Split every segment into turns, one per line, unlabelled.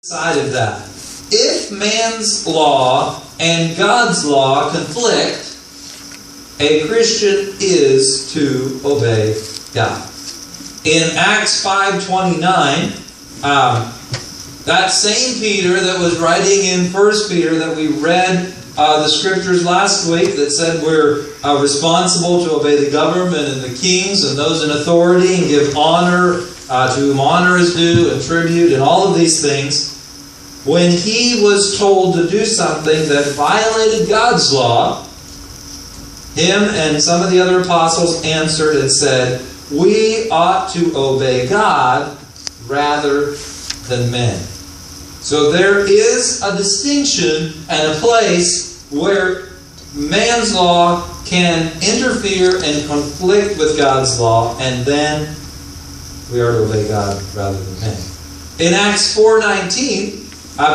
Side of that. If man's law and God's law conflict, a Christian is to obey God. In Acts 5:29, that same Peter that was writing in 1 Peter that we read the scriptures last week that said we're responsible to obey the government and the kings and those in authority and give honor to whom honor is due and tribute and all of these things. When he was told to do something that violated God's law, him and some of the other apostles answered and said, we ought to obey God rather than men. So there is a distinction and a place where man's law can interfere and conflict with God's law, and then we are to obey God rather than men. In Acts 4:19,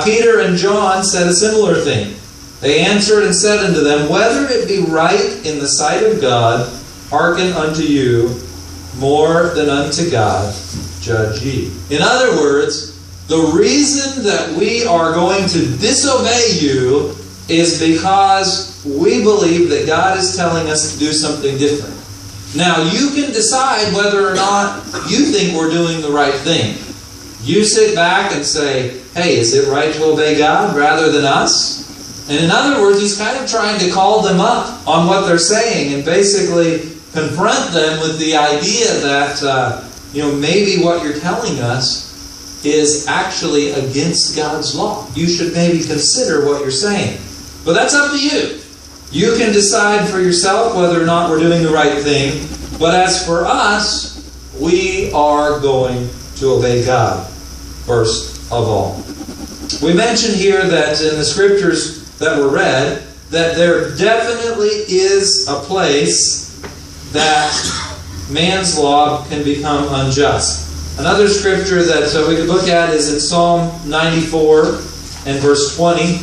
Peter and John said a similar thing. They answered and said unto them, whether it be right in the sight of God, hearken unto you more than unto God, judge ye. In other words, the reason that we are going to disobey you is because we believe that God is telling us to do something different. Now, you can decide whether or not you think we're doing the right thing. You sit back and say, hey, is it right to obey God rather than us? And in other words, he's kind of trying to call them up on what they're saying and basically confront them with the idea that, maybe what you're telling us is actually against God's law. You should maybe consider what you're saying. But that's up to you. You can decide for yourself whether or not we're doing the right thing. But as for us, we are going to obey God first of all. We mentioned here that in the scriptures that were read, that there definitely is a place that man's law can become unjust. Another scripture that we could look at is in Psalm 94 and verse 20.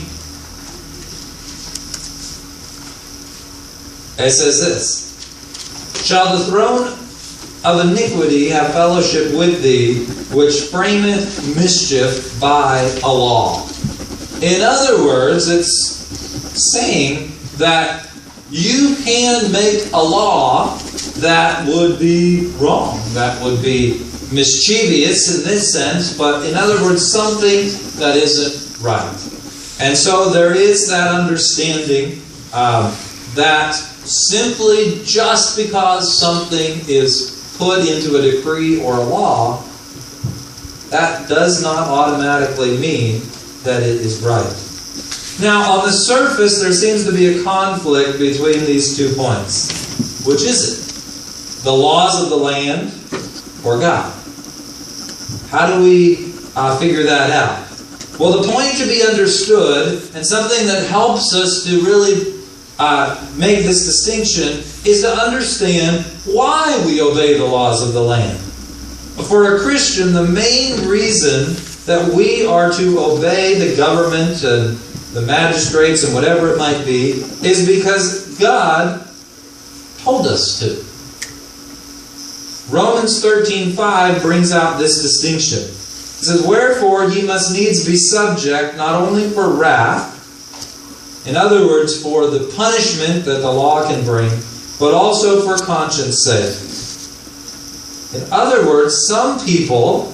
It says this, shall the throne of iniquity have fellowship with thee, which frameth mischief by a law. In other words, it's saying that you can make a law that would be wrong, that would be mischievous in this sense, but in other words, something that isn't right. And so there is that understanding that simply just because something is put into a decree or a law, that does not automatically mean that it is right. Now, on the surface, there seems to be a conflict between these 2 points. Which is it? The laws of the land or God? How do we figure that out? Well, the point to be understood, and something that helps us to really make this distinction, is to understand why we obey the laws of the land. For a Christian, the main reason that we are to obey the government and the magistrates and whatever it might be is because God told us to. Romans 13:5 brings out this distinction. It says, wherefore ye must needs be subject, not only for wrath, in other words, for the punishment that the law can bring, but also for conscience sake. In other words, some people,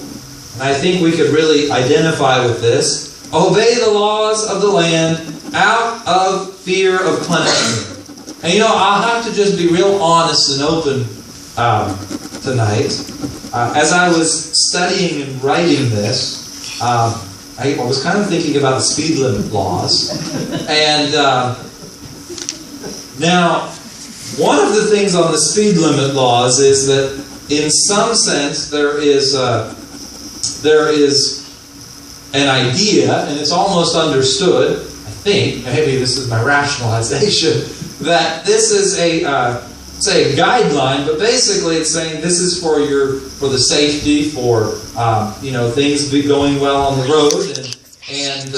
and I think we could really identify with this, obey the laws of the land out of fear of punishment. And I'll have to just be real honest and open tonight. As I was studying and writing this, I was kind of thinking about the speed limit laws. And now, one of the things on the speed limit laws is that in some sense there is an idea, and it's almost understood, I think, maybe this is my rationalization, that this is a guideline, but basically it's saying this is for the safety, for things be going well on the road, and